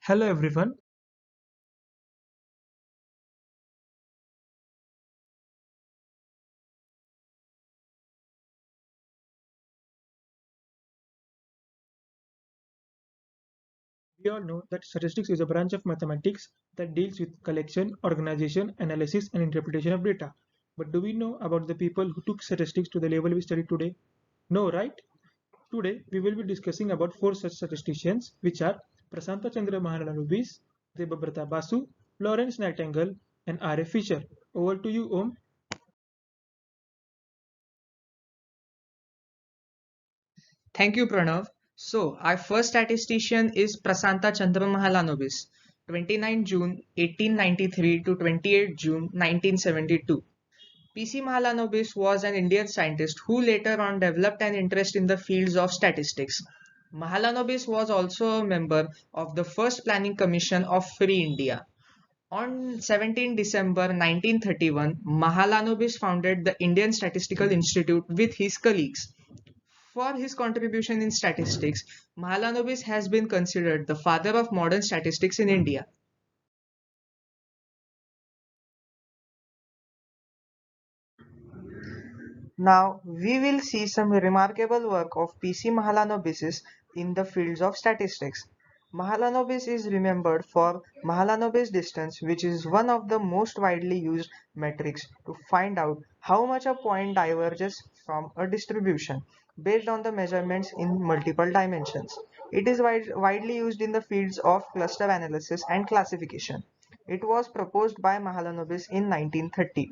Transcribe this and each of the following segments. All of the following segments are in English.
Hello everyone. We all know that statistics is a branch of mathematics that deals with collection, organization, analysis, and interpretation of data. But do we know about the people who took statistics to the level we study today? No, right? Today we will be discussing about four such statisticians, which are Prasanta Chandra Mahalanobis, Debabrata Basu, Lawrence Nightingale, and R. A. Fisher. Over to you, Om. Thank you, Pranav. So, our first statistician is Prasanta Chandra Mahalanobis, 29 June 1893 to 28 June 1972. PC Mahalanobis was an Indian scientist who later on developed an interest in the fields of statistics. Mahalanobis was also a member of the first Planning Commission of Free India. On 17 December 1931, Mahalanobis founded the Indian Statistical Institute with his colleagues. For his contribution in statistics, Mahalanobis has been considered the father of modern statistics in India. Now, we will see some remarkable work of P.C. Mahalanobis in the fields of statistics. Mahalanobis is remembered for Mahalanobis distance, which is one of the most widely used metrics to find out how much a point diverges from a distribution based on the measurements in multiple dimensions. It is widely used in the fields of cluster analysis and classification. It was proposed by Mahalanobis in 1930.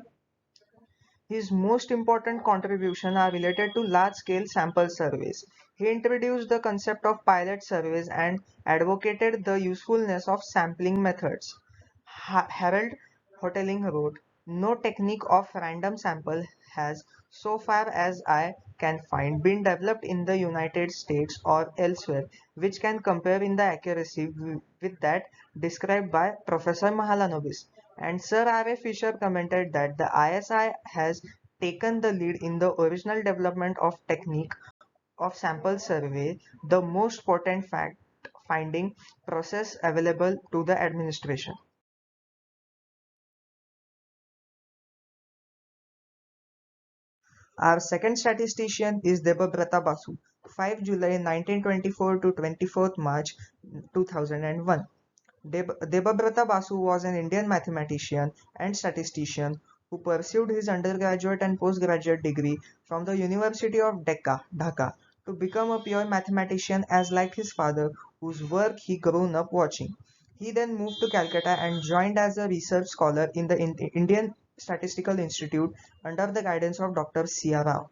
His most important contributions are related to large-scale sample surveys. He introduced the concept of pilot surveys and advocated the usefulness of sampling methods. Harold Hotelling wrote, "No technique of random sample has, so far as I can find, been developed in the United States or elsewhere which can compare in the accuracy with that described by Professor Mahalanobis." And Sir R. A. Fisher commented that the ISI has taken the lead in the original development of technique of sample survey, the most potent fact finding process available to the administration. Our second statistician is Debabrata Basu, 5 July 1924 to 24th March 2001. Debabrata Basu was an Indian mathematician and statistician who pursued his undergraduate and postgraduate degree from the University of Dhaka, to become a pure mathematician as like his father, whose work he grown up watching. He then moved to Calcutta and joined as a research scholar in the Indian Statistical Institute under the guidance of Dr. C. R. Rao.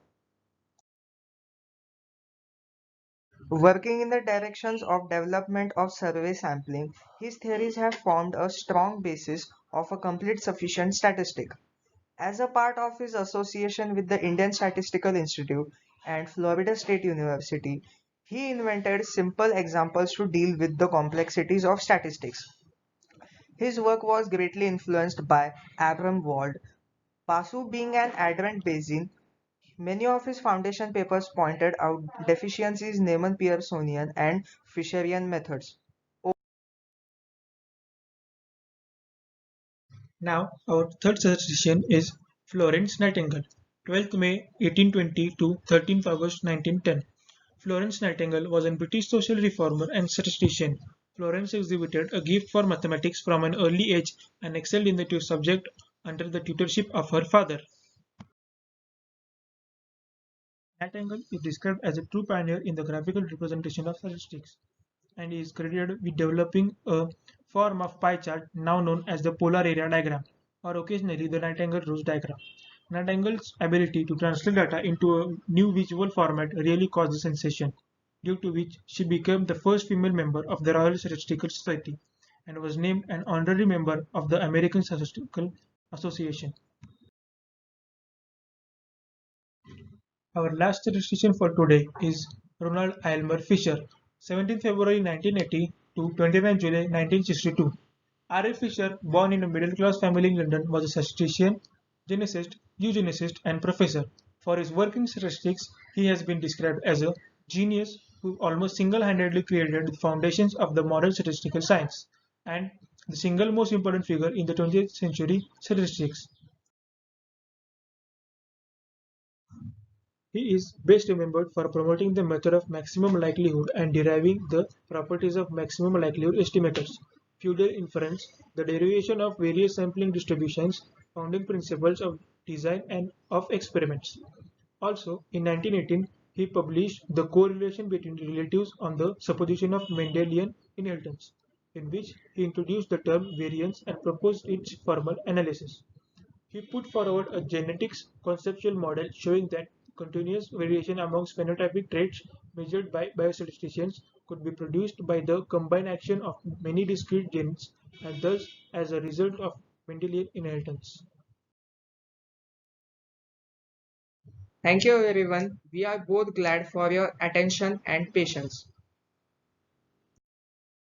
Working in the directions of development of survey sampling, his theories have formed a strong basis of a complete sufficient statistic. As a part of his association with the Indian Statistical Institute and Florida State University, he invented simple examples to deal with the complexities of statistics. His work was greatly influenced by Abram Wald. Basu being an advent Bayesian, many of his foundation papers pointed out deficiencies in Neyman-Pearsonian and Fisherian methods. Now, our third statistician is Florence Nightingale, 12th May 1820 to 13th August 1910. Florence Nightingale was a British social reformer and statistician. Florence exhibited a gift for mathematics from an early age and excelled in the subject under the tutorship of her father. Nightingale is described as a true pioneer in the graphical representation of statistics and is credited with developing a form of pie chart now known as the polar area diagram, or occasionally the Nightingale-Roche diagram. Nightingale's ability to translate data into a new visual format really caused a sensation, due to which she became the first female member of the Royal Statistical Society and was named an honorary member of the American Statistical Association. Our last statistician for today is Ronald Aylmer Fisher, 17 February 1980 to 29 July 1962. R. A. Fisher, born in a middle-class family in London, was a statistician, eugenicist, and professor. For his work in statistics, he has been described as a genius who almost single-handedly created the foundations of the modern statistical science and the single most important figure in the 20th century statistics. He is best remembered for promoting the method of maximum likelihood and deriving the properties of maximum likelihood estimators, feudal inference, the derivation of various sampling distributions, founding principles of design and of experiments. Also, in 1918, he published The Correlation Between Relatives on the Supposition of Mendelian Inheritance, in which he introduced the term variance and proposed its formal analysis. He put forward a genetics conceptual model showing that continuous variation amongst phenotypic traits measured by biostatisticians could be produced by the combined action of many discrete genes and thus as a result of Mendelian inheritance. Thank you everyone. We are both glad for your attention and patience.